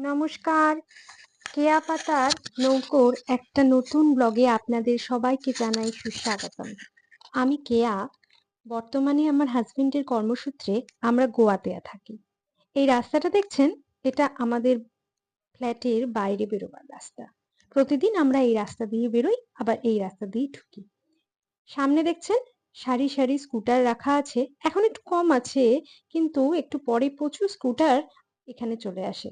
নমস্কার, কেয়া পাতার নৌকোর একটা নতুন ব্লগে আপনাদের সবাইকে জানাই সুস্বাগতম। আমি কেয়া। বর্তমানে আমার হাজবেন্ডের কর্মসূত্রে আমরা গোয়াতে থাকি। এই রাস্তাটা দেখছেন, এটা আমাদের ফ্ল্যাটের বাইরে বেরোবার রাস্তা। প্রতিদিন আমরা এই রাস্তা দিয়ে বেরোই, আবার এই রাস্তা দিয়ে ঢুকি। সামনে দেখছেন সারি সারি স্কুটার রাখা আছে। এখন একটু কম আছে, কিন্তু একটু পরে প্রচুর স্কুটার এখানে চলে আসে।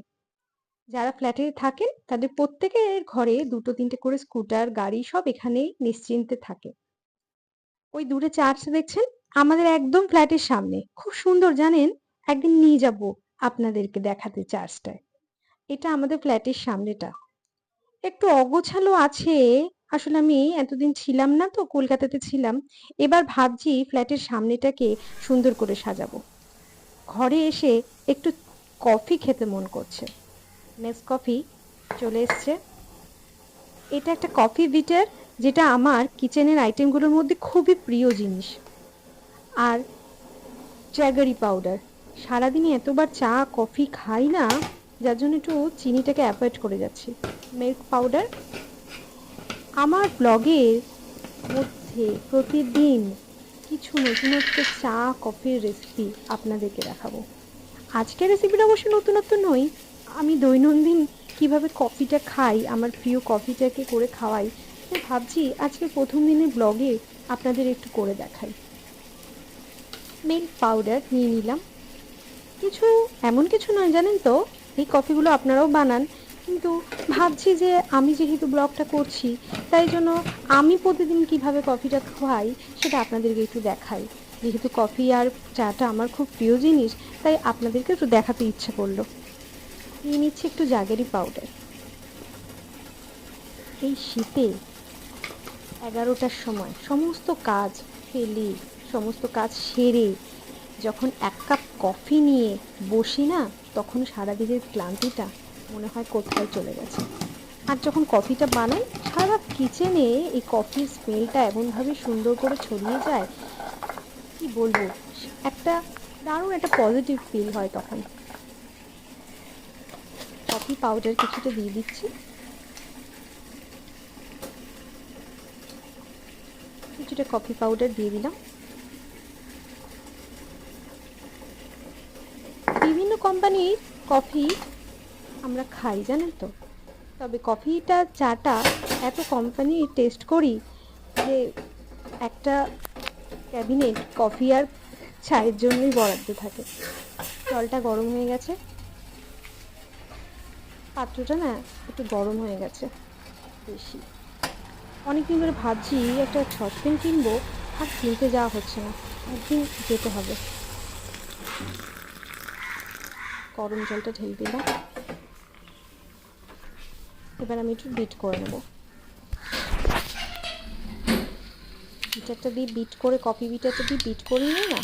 যারা ফ্ল্যাটে থাকেন তাদের প্রত্যেকের ঘরে দুটো তিনটে করে স্কুটার গাড়ি সব এখানেই নিশ্চিন্তে থাকে। ওই দূরে চার্চ দেখছেন, আমাদের একদম ফ্ল্যাটের সামনে। খুব সুন্দর, জানেন? একদিন নিয়ে যাব আপনাদেরকে দেখাতে চার্চটায়। এটা আমাদের ফ্ল্যাটের সামনেটা। একটু অগোছালো আছে, আসলে আমি এতদিন ছিলাম না তো, কলকাতাতে ছিলাম। এবার ভাবছি ফ্ল্যাটের সামনেটাকে সুন্দর করে সাজাবো। ঘরে এসে একটু কফি খেতে মন করছে। নেসকফি চলে এসছে। এটা একটা কফি বিটার, যেটা আমার কিচেনের আইটেমগুলোর মধ্যে খুবই প্রিয় জিনিস। আর জ্যাগারি পাউডার। সারাদিনে এতবার চা কফি খাই না, যার জন্য একটু চিনিটাকে অ্যাভয়েড করে যাচ্ছি। Milk powder. আমার ব্লগের মধ্যে প্রতিদিন কিছু নতুনত্ব চা কফির রেসিপি আপনাদেরকে দেখাবো। আজকের রেসিপিটা অবশ্য নতুনত্ব নয়। আমি দৈনন্দিন কিভাবে কফিটা খাই, আমার প্রিয় কফিটাকে করে খাওয়াই, তো ভাবছি আজকে প্রথম দিনের ব্লগে আপনাদের একটু করে দেখাই। মিল্ক পাউডার নিয়ে নিলাম। কিছু এমন কিছু নয়, জানেন তো, এই কফিগুলো আপনারাও বানান, কিন্তু ভাবছি যে আমি যেহেতু ব্লগটা করছি, তাই জন্য আমি প্রতিদিন কিভাবে কফিটা খাওয়াই সেটা আপনাদেরকে একটু দেখাই। যেহেতু কফি আর চাটা আমার খুব প্রিয় জিনিস, তাই আপনাদেরকে একটু দেখাতে ইচ্ছা করলো। নিয়ে নিচ্ছি একটু জাগেরি পাউডার। এই শীতে 11টার সময় সমস্ত কাজ ফেলে, সমস্ত কাজ সেরে যখন এক কাপ কফি নিয়ে বসি না, তখন সারাদিনের ক্লান্তিটা মনে হয় কোথায় চলে গেছে। আর যখন কফিটা বানাই, সারা কিচেনে এই কফির স্মেলটা এমনভাবে সুন্দর করে ছড়িয়ে যায়, কি বলবো, একটা দারুণ একটা পজিটিভ ফিল হয় তখন। কফি পাউডার কিছুটা দিয়ে দিচ্ছি। কিছুটা কফি পাউডার দিয়ে দিলাম। বিভিন্ন কোম্পানির কফি আমরা খাই, জানেন তো, তবে কফিটা চাটা এত কোম্পানি টেস্ট করি যে একটা ক্যাবিনেট কফি আর চায়ের জন্যই বরাদ্দ থাকে। জলটা গরম হয়ে গেছে, পাত্রটা না একটু গরম হয়ে গেছে বেশি। অনেকদিন ধরে ভাবছি একটা সসপ্যান কিনবো, আর কিনতে যাওয়া হচ্ছে না, একদিন যেতে হবে। গরম জলটা ঢেলে দিলাম। এবার আমি একটু বিট করে নেব। বিটারটা দিয়ে বিট করে, কফি বিটারটা দিয়ে বিট করে নিই না,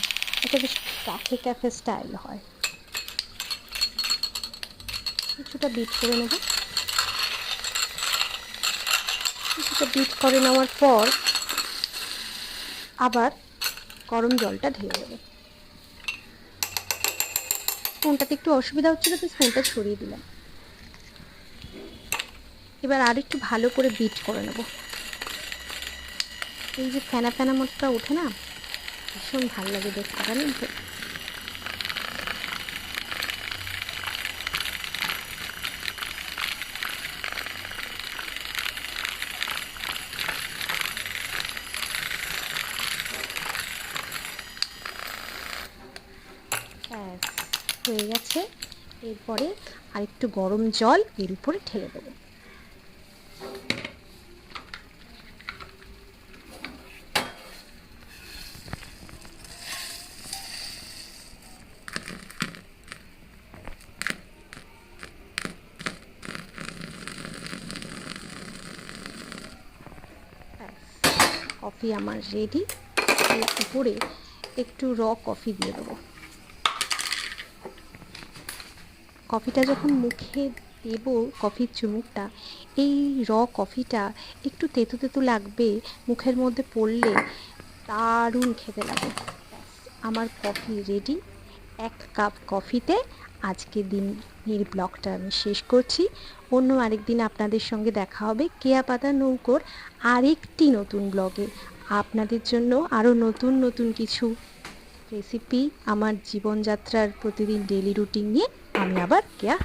এটা বেশ ক্যাফে ক্যাফে স্টাইল হয়। কিছুটা বিট করে নেব। কিছুটা বিট করে নেওয়ার পর আবার গরম জলটা ঢেলে দেবো। স্পুনটাতে একটু অসুবিধা হচ্ছিল, তো স্পুনটা ছড়িয়ে দিলাম। এবার আর একটু ভালো করে বিট করে নেব। এই যে ফেনা ফেনা মতটা ওঠে না, ভীষণ ভালো লাগে দেখতে, জানেন তো। ব্যাস হয়ে গেছে। এরপরে আর একটু গরম জল এর উপরে ঢেলে দেবো। কফি আমার রেডি। এর উপরে একটু কফি দিয়ে দেবো। কফিটা যখন মুখে দেব, কফির চুমুকটা, এই কফিটা একটু তেতো তেতো লাগবে, মুখের মধ্যে পড়লে দারুণ খেতে লাগে। ব্যাস, আমার কফি রেডি। 1 কাপ কফিতে আজকের দিনের ব্লগটা আমি শেষ করছি। অন্য আরেকদিন আপনাদের সঙ্গে দেখা হবে কেয়া পাতা নৌকোর আরেকটি নতুন ব্লগে। আপনাদের জন্য আরও নতুন নতুন কিছু রেসিপি, আমার জীবনযাত্রার প্রতিদিন ডেলি রুটিন নিয়ে আমি আবার কেয়া